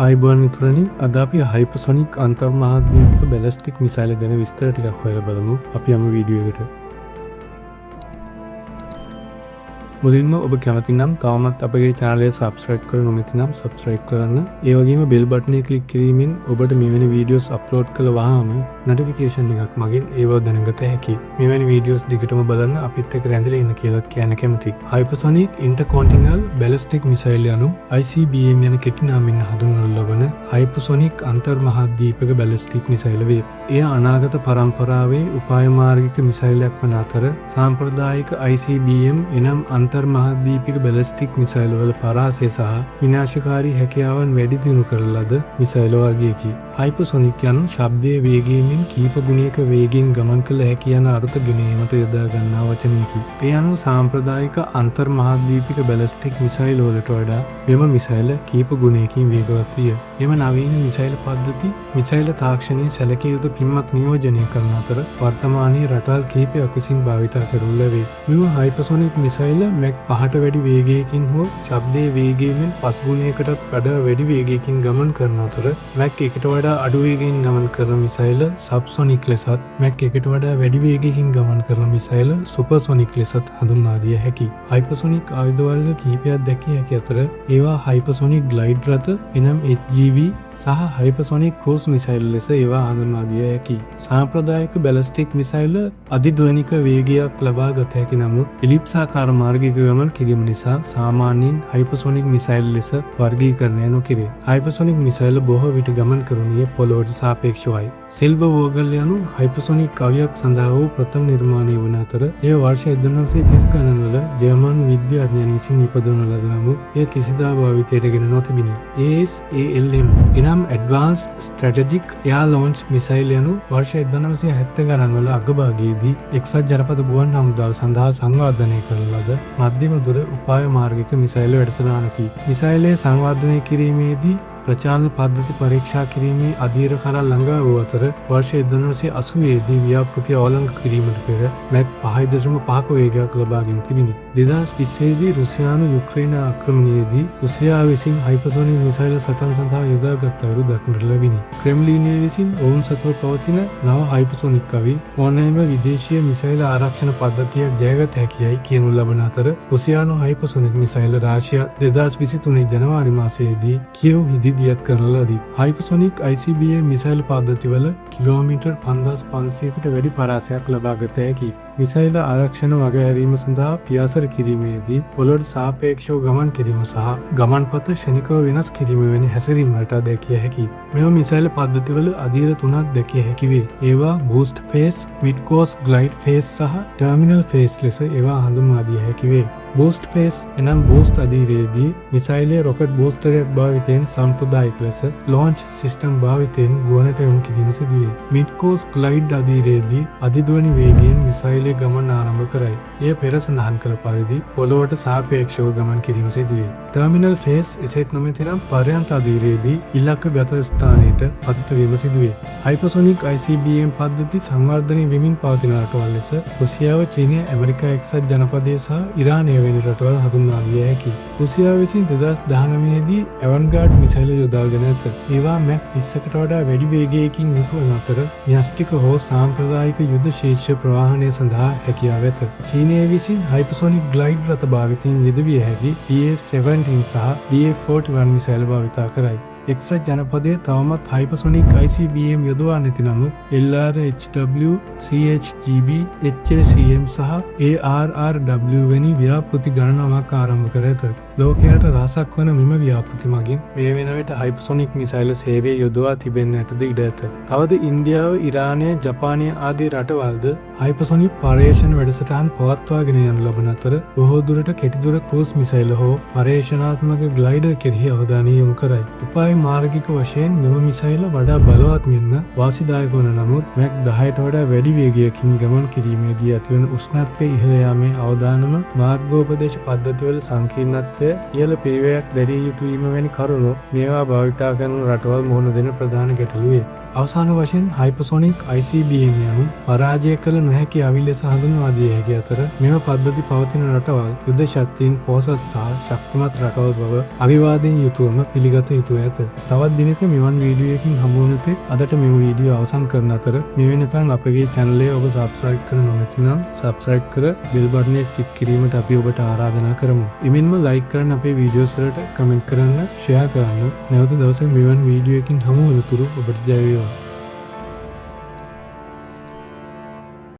ආයිබෝන් මිතුරනි, අද අපි හයිපර්සොනික් අන්තර්මහාද්වීපික බැලිස්ටික් මිසයිල් ගැන විස්තර ටිකක් හොයලා බලමු. අපි යමු වීඩියෝ එකට. මුලින්ම ඔබ කැමති නම් තවමත් අපගේ channel එක subscribe කරලා නොමැති නම් subscribe කරන්න. ඒ වගේම bell button එක click කිරීමෙන් ඔබට මෙවැනි videos upload කළ වහාම notification එකක් මගින් ඒව දැනගත හැකියි. මෙවැනි videos දිගටම බලන්න අපිත් එක්ක රැඳිලා ඉන්න කියලාත් කියන්න කැමතියි. Hypersonic Intercontinental Ballistic Missile යනු ICBM යන කෙටි නාමයෙන් හඳුන්වනු ලබන hypersonic අන්තර්මහාද්වීපික ballistic missile වේ. එය අනාගත පරම්පරාවේ උපාය මාර්ගික මිසයිලයක් වන අතර සාම්ප්‍රදායික ICBM එනම් අන්තර්මහාද්වීපික බැලිස්ටික් මිසයිල් වල පරාසය සහ විනාශකාරී හැකියාවන් වැඩි දියුණු කරන ලද මිසයිල් වර්ගයකි. හයිපර්සොනික් යනු ශබ්දයේ වේගයෙන් කීප ගුණයක වේගයෙන් ගමන් කළ හැකි යන අර්ථ ගෙනීමට යොදා ගන්නා වචනයකි. ඒ අනුව සාම්ප්‍රදායික අන්තර්මහාද්වීපික බැලිස්ටික් මිසයිල් වලට වඩා මෙම මිසයිල් කීප ගුණයකින් වේගවත් විය. එම නවීන මිසයිල් පද්ධති මිසයිල් තාක්ෂණයේ සැලකිය යුතු පින්මක් නියෝජනය කරන අතර වර්තමානයේ රටවල් කිහිපයක් විසින් භාවිත කරනු ලැබේ. මෙම හයිපර්සොනික් මිසයිල් මැක් 5ට වැඩි වේගයකින් හෝ ශබ්දයේ වේගයෙන් 5 ගුණයකටත් වඩා වැඩි වේගයකින් ගමන් කරන අතර මැක් 1ට වඩා අඩු වේගයෙන් ගමන් කරන මිසයිල් සබ්සොනික් ලෙසත් මැක් 1ට වඩා වැඩි වේගයකින් ගමන් කරන මිසයිල් සුපර්සොනික් ලෙසත් හඳුන්වා දිය හැකියි. හයිපර්සොනික් ආයුධ වර්ග කිහිපයක් දැකිය හැකි අතර ඒවා හයිපර්සොනික් ග්ලයිඩ් රථ එනම් HGV සහ හයිපර්සොනික් ක්‍රූස් මිසයිල් ලෙස ඒවා හඳුන්වා දිය හැකියි. සාම්ප්‍රදායික බැලිස්ටික් මිසයිල් අධිධ්වනික වේගයක් ලබා ගත හැකි නමුත් එලිප්සාකාර මාර්ගයක ගමන් කිරීම නිසා සාමාන්‍යයෙන් හයිපර්සොනික් මිසයිල් ලෙස වර්ගීකරණය නොකෙරේ. හයිපර්සොනික් මිසයිල් බොහෝ විට ගමන් කරනුයේ පොළොවට සාපේක්ෂවයි. සිල්වර් වෝගල් යනු හයිපර්සොනික් කවියක් සඳහා වූ ප්‍රථම නිර්මාණය වන අතර එය වර්ෂ 1930 ගණන්වල ජර්මන් විද්‍යාඥයන් විසින් නිපදවන ලද නමුත් එය කිසිදා භාවිතයට ගෙන නොතිබිණි. ASALM එනම් Advanced Strategic Air Launch Missile යනු වර්ෂ 1970 ගණන්වල අගභාගයේදී එක්සත් ජනපද ගුවන් හමුදාව සඳහා සංවර්ධනය කරන ලද මධ්‍යම දුර උපාය මාර්ගික මිසයිල් වැඩසටහනකි. මිසයිලය සංවර්ධනය කිරීමේදී ප්‍රචාරණ පද්ධති පරීක්ෂා කිරීමේ අධීර කරා ළඟා වූ අතර වර්ෂ 1980 දී ව්‍යාපෘති අවලංගු කිරීමට පෙර මැක් 5.5ක වේගයක් ලබාගෙන තිබිණි. 2020 දී රුසියානු යුක්‍රේන ආක්‍රමණයේදී රුසියාව විසින් හයිපර්සොනික් මිසයිල් සටන් සඳහා යොදාගත් අයුරු දක්නට ලැබිණි. ක්‍රෙම්ලිනය විසින් ඔවුන් සතුව පවතින නව හයිපර්සොනික් කවි ඕනෑම විදේශීය මිසයිල් ආරක්ෂණ පද්ධතියක් ජයගත හැකියයි කියනු ලබන අතර රුසියානු හයිපර්සොනික් මිසයිල් රාශියක් 2023 ජනවාරි මාසයේදී කියව් හිදී දියත් කරන ලදී. හයිපර්සොනික් ICBM මිසයිල් පද්ධතිවල කිලෝමීටර් 5500කට වැඩි පරාසයක් ලබාගත හැකියි. මිසයිල් ආරක්ෂණ වගහැරීම සඳහා පියාසර කිරීමේදී පොළොවට සාපේක්ෂව ගමන් කිරීම සහ ගමන්පත ක්ෂණිකව වෙනස් කිරීම වැනි හැසිරීම් වලට දැකිය හැකියි. මෙම මිසයිල් පද්ධතිවල අධීර තුනක් දැකිය හැකි වේ. ඒවා boost phase, mid course glide phase සහ ටර්මිනල් ෆේස් ලෙස ඒවා හඳුන්වා දිය හැකි වේ. බූස්ට් ෆේස් එනම් බූස්ට් අධීරයේදී මිසයිලයේ රොකට් බූස්ටරයක් භාවිතයෙන් සම්ප්‍රදායික ලෙස ලොන්ච් සිස්ටම් භාවිතයෙන් ගුවනට යොමු කිරීම සිදුවේ. මිඩ් කෝස් ග්ලයිඩ් අධීරයේදී අධිධ්වනි වේගයෙන් මිසයිලයේ ගමන ආරම්භ කරයි. එය පෙර සඳහන් කළ පරිදි පොළොවට සාපේක්ෂව ගමන් කිරීම සිදුවේ. ටර්මිනල් ෆේස් එසේත් නොමැතිනම් පර්යන්ත අධීරයේදී ඉලක්ක ගත ස්ථානයට පතිත වීම සිදුවේ. හයිපර්සොනික් ICBM පද්ධති සංවර්ධනය වෙමින් පවතින රටවල් ලෙස රුසියාව, චීනය, ඇමරිකා එක්සත් ජනපදය සහ ඉරානය වැනි රටවල් හඳුන්වා දිය හැකියි. රුසියාව විසින් 2019 දී ඇවන්ගාඩ් මිසයිල් යොදාගෙන ඇත. ඒවා මැක් 20කට වඩා වැඩි වේගයකින් යුතු වන අතර න්‍යෂ්ටික හෝ සාම්ප්‍රදායික යුද ශීර්ෂ ප්‍රවාහනය සඳහා හැකියාව ඇත. චීනය විසින් හයිපර්සොනික් ග්ලයිඩ් රථ භාවිතයෙන් යෙදවිය හැකි DF-17 සහ DF-41 මිසයිල් භාවිතා කරයි. එක්සත් ජනපදය තවමත් හයිපර්සොනික් ICBM යොදවා නැති නමුත් LRHW, CHGB, HACM සහ ARRW වැනි ව්‍යාපෘති ගණනාවක් ආරම්භ කර ඇත. ලෝකයට රහසක් වන මෙම ව්‍යාපෘති මගින් මේ වෙන විට හයිපර්සොනික් මිසයිල් සේවය යොදවා තිබෙන්නටද ඉඩ ඇත. තවද ඉන්දියාව, ඉරානය, ජපානය ආදී රටවල්ද හයිපර්සොනික් පර්යේෂණ වැඩසටහන් පවත්වාගෙන යනු ලබන අතර බොහෝ දුරට කෙටිදුර ක්‍රූස් මිසයිල් හෝ පර්යේෂණාත්මක ග්ලයිඩර් කෙරෙහි අවධානය යොමු කරයි. උපාය මාර්ගික වශයෙන් මෙම මිසයිල වඩා බලවත් මෙන්ම වාසිදායක වන නමුත් මැක් 10ට වඩා වැඩි වේගයකින් ගමන් කිරීමේදී ඇතිවන උෂ්ණත්වය ඉහළ යාමේ අවදානම, මාර්ගෝපදේශ පද්ධතිවල සංකීර්ණත්වය, ඉහළ පිරිවැයක් දැරිය යුතු වීම වැනි කරුණු මේවා භාවිතා කරන රටවල් මුහුණ දෙන ප්‍රධාන ගැටලු වේ. අවසාන වශයෙන් හයිපසොනික් ICBM යනු පරාජය කළ නොහැකි අවිල් ලෙස හඳුන්වා දිය හැකි අතර මෙම පද්ධති පවතින රටවල් යුද ශක්තියින් පොහොසත් සහ ශක්තිමත් රටවල් බව අවිවාදයෙන් යුතුවම පිළිගත යුතුව ඇත. තවත් දිනක මෙවන් වීඩියෝයකින් හමුවන තෙක් අදට මෙම වීඩියෝ අවසන් කරන අතර මේ වෙනකන් අපගේ channel එක ඔබ subscribe කර නොමැති නම් subscribe කර bell button එක click කිරීමට අපි ඔබට ආරාධනා කරමු. ඉමින්ම like කරන්න අපේ වීඩියෝස් වලට comment කරන්න, share කරන්න. නැවත දවසක මෙවන් වීඩියෝ එකකින් හමු වෙනතුරු ඔබට ජය වේවා.